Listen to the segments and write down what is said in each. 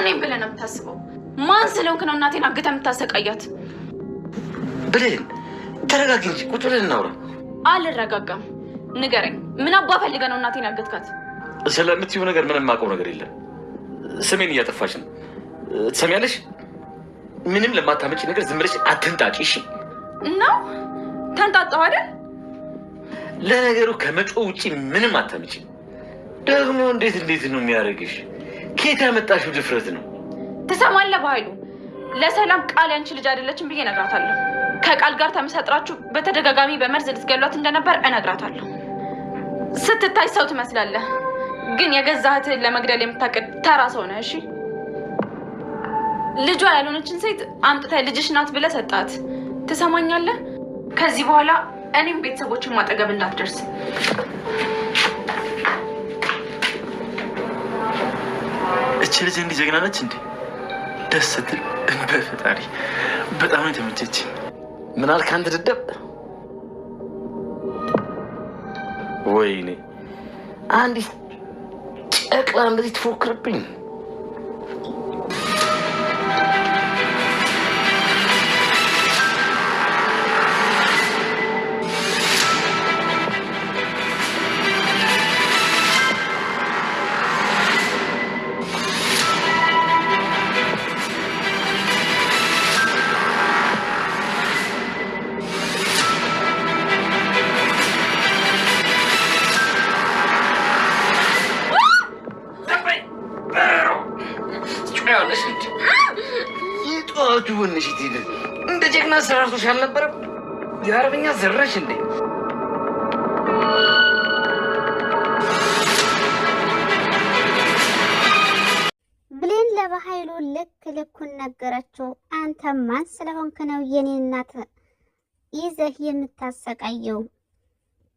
ማንንም ብለህ ነው የምታስበው? ማን ስለሆንክ ነው እናቴን አግተህ የምታሰቃያት? ብሌን ተረጋጊ እንጂ ቁጭ ብለን እናውራ። አልረጋጋም። ንገረኝ፣ ምን አባ ፈልገህ ነው እናቴን ያገትካት? ስለምትይው ነገር ምንም የማውቀው ነገር የለም። ስሜን እያጠፋሽ ነው። ትሰሚያለሽ? ምንም ለማታመጪ ነገር ዝም ብለሽ አትንጣጪ። እሺ ነው ተንጣጣሁ አይደል? ለነገሩ ከመጮ ውጪ ምንም አታመጪ። ደግሞ እንዴት ነው የሚያደርግሽ? ከየት ያመጣሽው ድፍረት ነው? ትሰማለህ በኃይሉ፣ ለሰላም ቃል ያንቺ ልጅ አይደለችም ብዬ እነግራታለሁ። ከቃል ጋር ተመሳጥራችሁ በተደጋጋሚ በመርዝ ልትገሏት እንደነበር እነግራታለሁ። ስትታይ ሰው ትመስላለህ፣ ግን የገዛ እህትህን ለመግደል የምታቅድ ተራ ሰው ነህ። እሺ ልጇ ያልሆነችን ሴት አምጥተህ ልጅሽ ናት ብለህ ሰጣት። ትሰማኛለህ? ከዚህ በኋላ እኔም ቤተሰቦችን ማጠገብ እንዳትደርስ። እቺ ልጅ እንዲህ ጀግና ነች እንዴ? ደስ ስትል በፈጣሪ በጣም ነው የተመቸችኝ። ምን አልክ አንተ ደደብ? ወይኔ አንዲት ጨቅላ እንደዚህ ትፎክርብኝ? እንደ ጀግና ሰራርቶሽ አልነበረም? የአረብኛ ዘራሽ እንዴ? ብሌን ለበኃይሉ ልኩን ነገረችው። አንተ ማን ስለሆንክ ነው የኔ እናት ይዘህ የምታሰቃየው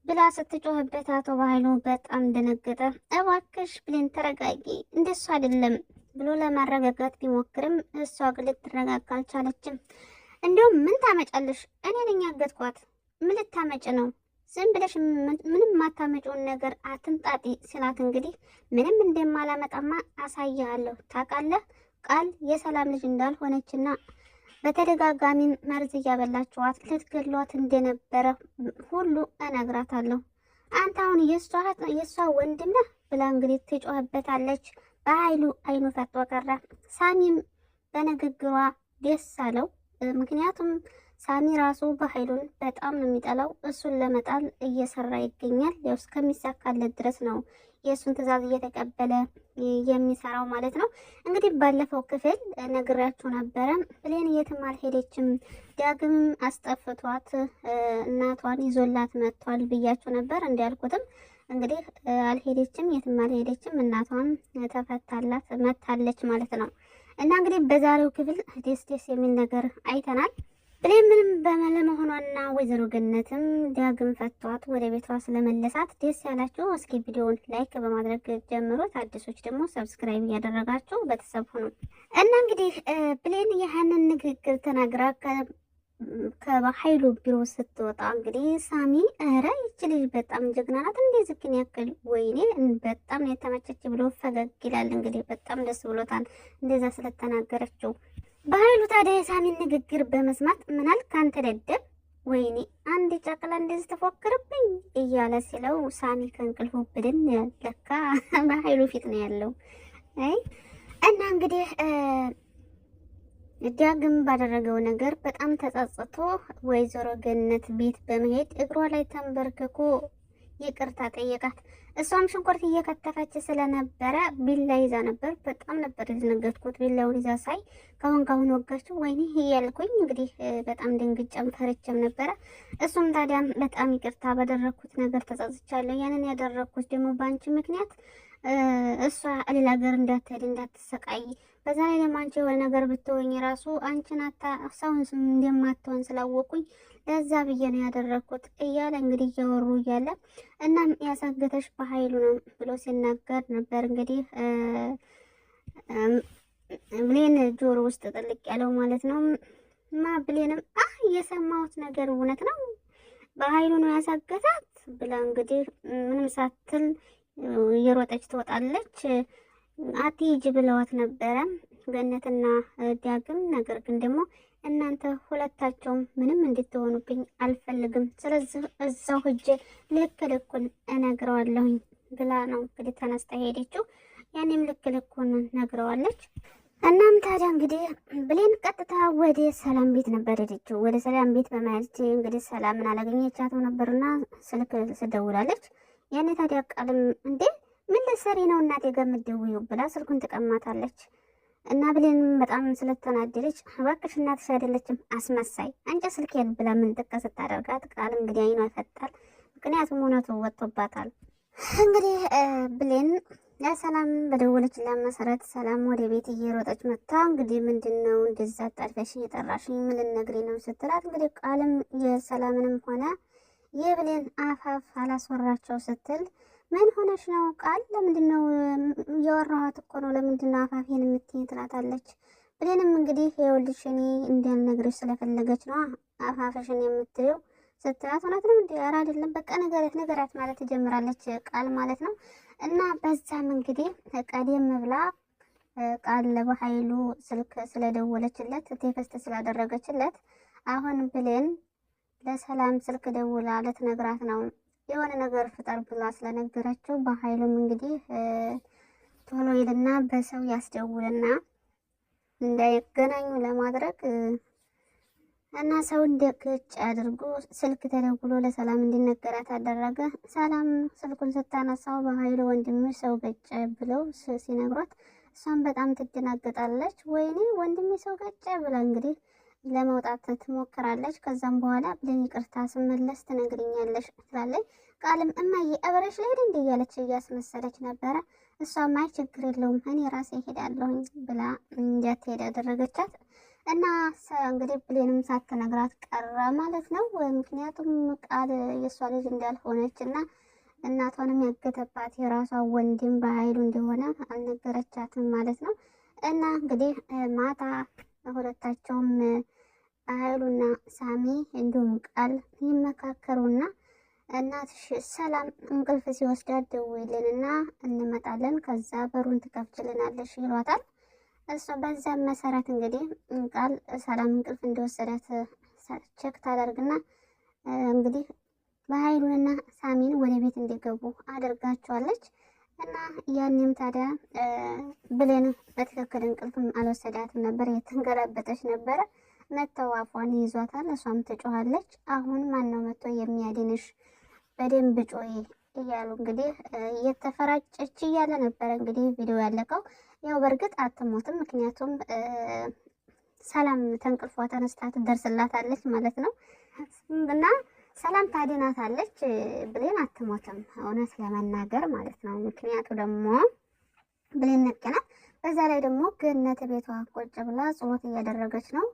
ብላ ስትጮህበት አቶ በኃይሉ በጣም ደነገጠ። እባክሽ ብሌን ተረጋጊ፣ እንደሱ አይደለም ብሎ ለማረጋጋት ቢሞክርም እሷ ግን ልትረጋጋ አልቻለችም። እንዲሁም ምን ታመጫለሽ? እኔ ነኝ ያገትኳት። ምን ልታመጭ ነው? ዝም ብለሽ ምንም ማታመጪውን ነገር አትንጣጢ ሲላት እንግዲህ ምንም እንደማላመጣማ አሳያለሁ። ታውቃለህ ቃል የሰላም ልጅ እንዳልሆነችና በተደጋጋሚ መርዝ እያበላችኋት ልትገሏት እንደነበረ ሁሉ እነግራታለሁ። አንተ አሁን የእሷ ወንድም ነህ ብላ እንግዲህ ትጮህበታለች። በኃይሉ አይኑ ፈጦ ቀረ። ሳሚም በንግግሯ ደስ አለው። ምክንያቱም ሳሚ ራሱ በኃይሉን በጣም ነው የሚጠላው። እሱን ለመጣል እየሰራ ይገኛል። ያው እስከሚሳካለት ድረስ ነው የእሱን ትዕዛዝ እየተቀበለ የሚሰራው ማለት ነው። እንግዲህ ባለፈው ክፍል ነግራችሁ ነበረ። ብሌን የትም አልሄደችም፣ ዳግም አስጠፍቷት እናቷን ይዞላት መጥቷል ብያችሁ ነበር። እንዲያልኩትም እንግዲህ አልሄደችም፣ የትም አልሄደችም። እናቷም ተፈታላት መታለች ማለት ነው። እና እንግዲህ በዛሬው ክፍል ደስ የሚል ነገር አይተናል። ብሌን ምንም በመሆኗና ወይዘሮ ገነትም ዳግም ፈቷት ወደ ቤቷ ስለመለሳት ደስ ያላችሁ እስኪ ቪዲዮውን ላይክ በማድረግ ጀምሩት። አዲሶች ደግሞ ሰብስክራይብ እያደረጋችሁ ቤተሰብ ሁኑ። እና እንግዲህ ብሌን ያህንን ንግግር ተናግራ ከኃይሉ ቢሮ ስትወጣ እንግዲህ ሳሚ ኧረ ይች ልጅ በጣም ጀግና ናት፣ እንደዚህ ግን ያክል ወይኔ በጣም ነው የተመቸች ብሎ ፈገግ ይላል። እንግዲህ በጣም ደስ ብሎታል እንደዛ ስለተናገረችው። በኃይሉ ታዲያ የሳሚን ንግግር በመስማት ምናል ካንተ ደደብ፣ ወይኔ አንድ ጨቅላ እንደዚህ ተፎክርብኝ እያለ ሲለው ሳሚ ከእንቅልፉ ብድን ለካ በኃይሉ ፊት ነው ያለው። አይ እና እንግዲህ ዳግም ባደረገው ነገር በጣም ተጸጽቶ ወይዘሮ ገነት ቤት በመሄድ እግሯ ላይ ተንበርክኮ ይቅርታ ጠየቃት። እሷም ሽንኩርት እየከተፈች ስለነበረ ቢላ ይዛ ነበር። በጣም ነበር የደነገጥኩት ቢላውን ይዛ ሳይ። ካሁን ወጋችሁ ወይኔ እያልኩኝ እንግዲህ በጣም ደንግጬም ፈርቼም ነበረ። እሱም ታዲያ በጣም ይቅርታ ባደረኩት ነገር ተጸጽቻለሁ። ያንን ያደረኩት ደግሞ በአንቺ ምክንያት እሷ ሌላ ሀገር እንዳትሄድ እንዳትሰቃይ፣ በዛ ላይ ደግሞ አንቺ የሆነ ነገር ብትሆኝ ራሱ አንቺን ሰውን እንደማትሆን ስላወቁኝ ለዛ ብዬ ነው ያደረኩት እያለ እንግዲህ እያወሩ እያለ እናም ያሳገተሽ በኃይሉ ነው ብሎ ሲናገር ነበር። እንግዲህ ብሌን ጆሮ ውስጥ ጥልቅ ያለው ማለት ነው። ብሌንም የሰማሁት ነገር እውነት ነው በኃይሉ ነው ያሳገታት ብላ እንግዲህ ምንም ሳትል እየሮጠች ትወጣለች። አትሂጂ ብለዋት ነበረ። ገነትና ዳግም። ነገር ግን ደግሞ እናንተ ሁለታቸውም ምንም እንድትሆኑብኝ አልፈልግም። ስለዚህ እዛው ሂጅ ልክ ልኩን እነግረዋለሁኝ ብላ ነው እንግዲህ ተነስታ ሄደችው። ያኔም ልክ ልኩን ነግረዋለች። እናም ታዲያ እንግዲህ ብሌን ቀጥታ ወደ ሰላም ቤት ነበር ሄደችው። ወደ ሰላም ቤት በመሄድ እንግዲህ ሰላምን አላገኘቻትም ነበርና ስልክ ስደውላለች። ያኔ ታዲያ ቃልም እንዴ ምን ልትሰሪ ነው እናቴ ጋር የምትደውይው ብላ ስልኩን ትቀማታለች። እና ብሌን በጣም ስለተናደደች እባክሽ እናትሽ አይደለችም አስመሳይ አንቺ ስልኬን ብላ ምንጥቅ ስታደርጋት ቃል እንግዲህ አይኗ ይፈጣል። ምክንያቱም እውነቱ ወጥቶባታል። እንግዲህ ብሌን ለሰላም በደወለችላት መሰረት ሰላም ወደ ቤት እየሮጠች መጥታ እንግዲህ ምንድን ነው እንደዛ ጣድፈሽ እየጠራሽኝ ምን ልትነግሪኝ ነው ስትላት እንግዲህ ቃልም የሰላምንም ሆነ የብሌን አፋፍ አላስወራቸው ስትል ምን ሆነሽ ነው ቃል ለምንድን ነው እያወራኋት እኮ ነው ለምንድን ነው አፋፌን የምትይኝ ትላታለች። ብሌንም እንግዲህ ይኸውልሽ እኔ እንዳልነግርሽ ስለፈለገች ነው አፋፍሽን የምትይው ስትላት እውነት ነው እንዲ ኧረ አይደለም በቃ ነገራት ማለት ትጀምራለች ቃል ማለት ነው። እና በዛም እንግዲህ ቀደም ብላ ቃል በኃይሉ ስልክ ስለደወለችለት ቴክስት ስላደረገችለት አሁን ብሌን ለሰላም ስልክ ደውላ ልትነግራት ነው የሆነ ነገር ፍጠር ብላ ስለነገረችው በኃይሉም እንግዲህ ቶሎ ይልና በሰው ያስደውልና እንዳይገናኙ ለማድረግ እና ሰው እንደገጭ አድርጎ ስልክ ተደውሎ ለሰላም እንዲነገራት አደረገ። ሰላም ስልኩን ስታነሳው በኃይሉ ወንድምሽ ሰው ገጨ ብለው ሲነግሯት እሷም በጣም ትደናገጣለች። ወይኔ ወንድሜ ሰው ገጨ ብላ እንግዲህ ለመውጣት ትሞክራለች። ከዛም በኋላ ብሌን ይቅርታ ስመለስ ትነግሪኛለሽ ትላለች። ቃልም እማዬ አብረሽ ልሄድ እንዴ እያለች እያስመሰለች ነበረ። እሷም አይ ችግር የለውም እኔ ራሴ ሄዳለሁኝ ብላ እንዳትሄድ ያደረገቻት እና እንግዲህ ብሌንም ሳትነግራት ቀረ ማለት ነው። ምክንያቱም ቃል የእሷ ልጅ እንዳልሆነች እና እናቷንም ያገተባት የራሷ ወንድም በኃይሉ እንደሆነ አልነገረቻትም ማለት ነው። እና እንግዲህ ማታ ሁለታቸውም ኃይሉና ሳሚ እንዲሁም ቃል ይመካከሩና እናትሽ ሰላም እንቅልፍ ሲወስዳት ደውይልንና እንመጣለን ከዛ በሩን ትከፍችልናለሽ ይሏታል። እሷ በዛም መሰረት እንግዲህ ቃል ሰላም እንቅልፍ እንደወሰዳት ቼክ ታደርግና እንግዲህ በኃይሉንና ሳሚን ወደ ቤት እንዲገቡ አድርጋቸዋለች። እና ያኔም ታዲያ ብሌን በትክክል እንቅልፍም አልወሰዳትም ነበር፣ የተንገላበጠች ነበረ። መተው አፏን ይዟታል፣ እሷም ትጮኻለች። አሁን ማን ነው መጥቶ የሚያድንሽ በደንብ ጮይ እያሉ እንግዲህ እየተፈራጨች እያለ ነበረ እንግዲህ ቪዲዮ ያለቀው። ያው በእርግጥ አትሞትም፣ ምክንያቱም ሰላም ተንቅልፏ ተነስታ ትደርስላታለች ማለት ነው እና ሰላም ታድናታለች። ብሌን አትሞትም እውነት ለመናገር ማለት ነው። ምክንያቱ ደግሞ ብሌን ነቅናት። በዛ ላይ ደግሞ ገነት ቤቷ ቁጭ ብላ ጸሎት እያደረገች ነው።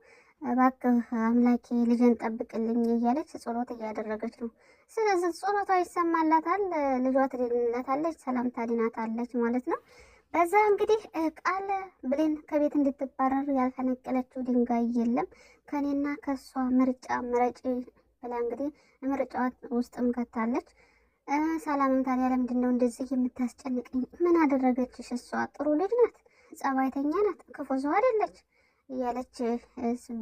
እባክህ አምላኬ ልጅን ጠብቅልኝ እያለች ጸሎት እያደረገች ነው። ስለዚህ ጸሎቷ ይሰማላታል፣ ልጇ ትድንላታለች፣ ሰላም ታድናታለች ማለት ነው። በዛ እንግዲህ ቃል ብሌን ከቤት እንድትባረር ያልፈነቀለችው ድንጋይ የለም ከኔና ከሷ ምርጫ ምረጪ ብላ እንግዲህ ምርጫዋ ውስጥም ከታለች። ሰላምም ታዲያ ለምንድን ነው እንደዚህ የምታስጨንቅኝ? ምን አደረገችሽ? እሷ ጥሩ ልጅ ናት፣ ጸባይተኛ ናት፣ ክፉ ሰው አይደለች እያለች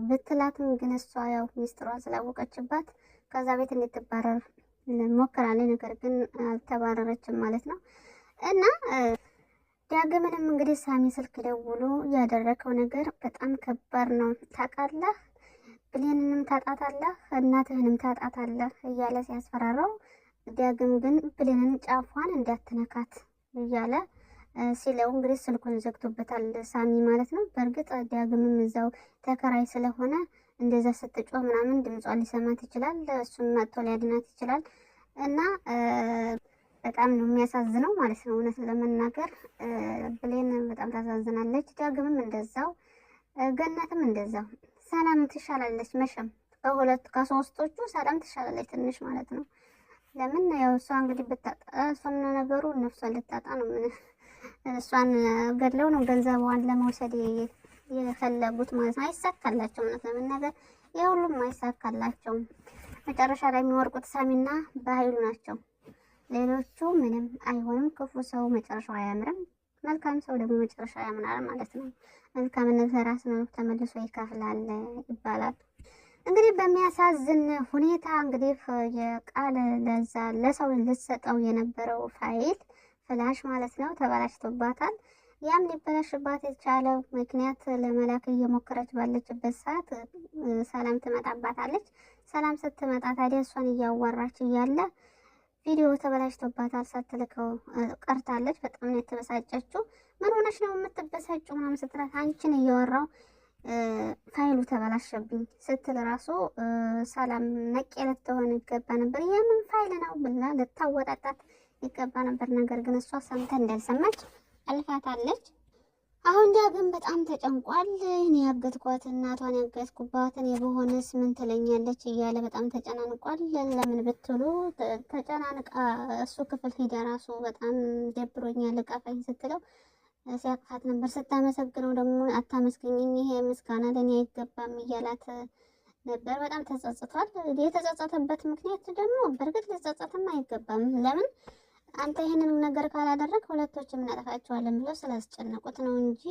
ብትላትም ግን እሷ ያው ሚስጥሯን ስላወቀችባት ከዛ ቤት እንድትባረር ሞክራለች። ነገር ግን አልተባረረችም ማለት ነው። እና ዳግምንም እንግዲህ ሳሚ ስልክ ደውሎ ያደረገው ነገር በጣም ከባድ ነው ታውቃለህ፣ ብሌንንም ታጣታለህ፣ እናትህንም ታጣታለህ እያለ ሲያስፈራራው፣ ዳግም ግን ብሌንን ጫፏን እንዳትነካት እያለ ሲለው እንግዲህ ስልኩን ዘግቶበታል ሳሚ ማለት ነው። በእርግጥ ዳግምም እዛው ተከራይ ስለሆነ እንደዛ ስትጮህ ምናምን ድምጿን ሊሰማት ይችላል፣ እሱም መጥቶ ሊያድናት ይችላል። እና በጣም ነው የሚያሳዝነው ማለት ነው። እውነት ለመናገር ብሌን በጣም ታሳዝናለች። ዳግምም እንደዛው፣ ገነትም እንደዛው። ሰላም ትሻላለች መቼም ከሶስቶቹ ሰላም ትሻላለች ትንሽ ማለት ነው። ለምን ያው እሷ እንግዲህ ብታጣ እሷም ነገሩ ነፍሷን ልታጣ ነው። ምን እሷን ገድለው ነው ገንዘቧን ለመውሰድ የፈለጉት ማለት ነው። አይሳካላቸውም። እውነት ለመናገር የሁሉም አይሳካላቸውም። መጨረሻ ላይ የሚወርቁት ሳሚና በኃይሉ ናቸው። ሌሎቹ ምንም አይሆንም። ክፉ ሰው መጨረሻው አያምርም። መልካም ሰው ደግሞ መጨረሻ ያምናል ማለት ነው። መልካምነት ለራስ ነው ተመልሶ ይከፍላል ይባላል። እንግዲህ በሚያሳዝን ሁኔታ እንግዲህ የቃል ለዛ ለሰው ልትሰጠው የነበረው ፋይል ፍላሽ ማለት ነው ተበላሽቶባታል። ያም ሊበላሽባት የቻለው ምክንያት ለመላክ እየሞከረች ባለችበት ሰዓት ሰላም ትመጣባታለች። ሰላም ስትመጣ ታዲያ እሷን እያዋራች እያለ ቪዲዮ ተበላሽቶባታል፣ ሳትልከው ቀርታለች። በጣም ነው የተበሳጨችው። ምን ሆነች ነው የምትበሳጨው ምናምን ስትላት አንቺን እያወራው ፋይሉ ተበላሸብኝ ስትል ራሱ ሰላም ነቄ ልትሆን ይገባ ነበር። የምን ፋይል ነው ብላ ልታወጣጣት ይገባ ነበር። ነገር ግን እሷ ሰምታ እንዳልሰማች አልፋታለች። አሁን ዳግም በጣም ተጨንቋል። እኔ ያገትኳት እናቷን ያገትኩባትን የበሆነስ ምን ትለኛለች እያለ በጣም ተጨናንቋል። ለምን ብትሉ ተጨናንቃ እሱ ክፍል ሂዳ ራሱ በጣም ደብሮኛል እቀፈኝ ስትለው ሲያቅፋት ነበር። ስታመሰግነው ደግሞ አታመስግኝኝ፣ ይሄ ምስጋና ለእኔ አይገባም እያላት ነበር። በጣም ተጸጽቷል። የተጸጸተበት ምክንያት ደግሞ በእርግጥ ሊጸጸትም አይገባም። ለምን አንተ ይህንን ነገር ካላደረግ ሁለቶችም እናጠፋቸዋለን ብለው ስላስጨነቁት ነው እንጂ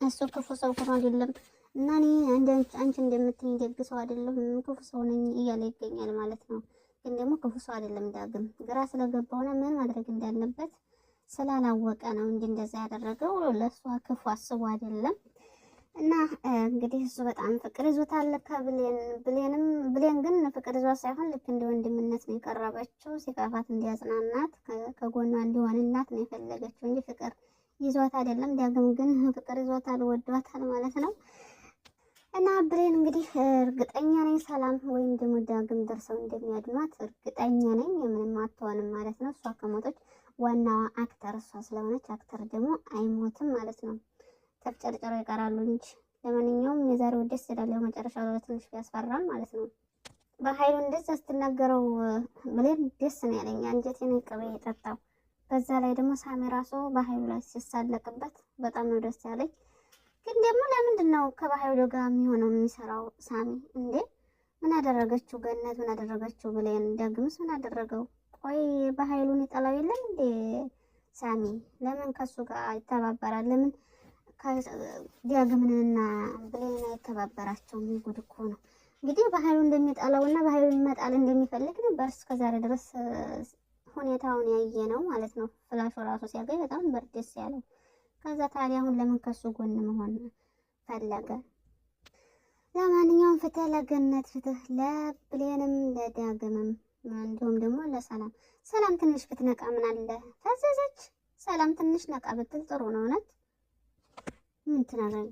እሱ ክፉ ሰው ሆኖ አይደለም። እና እኔ አንቺ እንደምትኝ ደግ ሰው አይደለም ክፉ ሰው ነኝ እያለ ይገኛል ማለት ነው። ግን ደግሞ ክፉ ሰው አይደለም። ዳግም ግራ ስለገባውና ምን ማድረግ እንዳለበት ስላላወቀ ነው እንጂ እንደዛ ያደረገው ለእሷ ክፉ አስቦ አይደለም። እና እንግዲህ እሱ በጣም ፍቅር ይዞታል ብሌን ግን ፍቅር ይዞት ሳይሆን ልክ እንደ ወንድምነት ነው የቀረበችው። ሲከፋት እንዲያጽናናት ከጎኗ እንዲሆንላት ነው የፈለገችው እንጂ ፍቅር ይዞት አይደለም። ዳግም ግን ፍቅር ይዞታል፣ ወዷታል ማለት ነው። እና ብሌን እንግዲህ እርግጠኛ ነኝ ሰላም ወይም ደግሞ ዳግም ደርሰው እንደሚያድኗት እርግጠኛ ነኝ። ምንም አትሆንም ማለት ነው። እሷ ከሞቶች ዋናዋ አክተር እሷ ስለሆነች አክተር ደግሞ አይሞትም ማለት ነው። ተፍጨርጨረው ይቀራሉ እንጂ። ለማንኛውም የዛሬው ደስ ይላል። መጨረሻው ትንሽ ቢያስፈራም ማለት ነው። በኃይሉ እንደዛ ስትናገረው ብሌን ደስ ነው ያለኝ። አንጀቴን ቅቤ የጠጣው። በዛ ላይ ደግሞ ሳሚ ራሱ በኃይሉ ላይ ሲሳለቅበት በጣም ነው ደስ ያለኝ። ግን ደግሞ ለምንድን ነው ከባኃይሉ ጋር የሚሆነው የሚሰራው ሳሚ እንዴ? ምን አደረገችው ገነት? ምን አደረገችው ብሌን? ዳግምስ ምን አደረገው? ቆይ በኃይሉን ይጠላው የለም እንዴ ሳሚ? ለምን ከሱ ጋር ይተባበራል? ለምን ዳግምንና ብሌን አይተባበራቸው? ጉድ እኮ ነው። እንግዲህ በኃይሉ እንደሚጠላውና በኃይሉ መጣል እንደሚፈልግ ነበር እስከዛሬ ድረስ ሁኔታውን ያየ ነው ማለት ነው። ፍላሹ ራሱ ሲያገኝ በጣም በርደስ ያለው። ከዛ ታዲያ አሁን ለምን ከሱ ጎን መሆን ፈለገ? ለማንኛውም ፍትህ ለገነት፣ ፍትህ ለብሌንም ለዳግምም እንዲሁም ደግሞ ለሰላም። ሰላም ትንሽ ብትነቃ ምን አለ? ፈዘዘች። ሰላም ትንሽ ነቃ ብትል ጥሩ ነው። እውነት ምን ትናገኝ?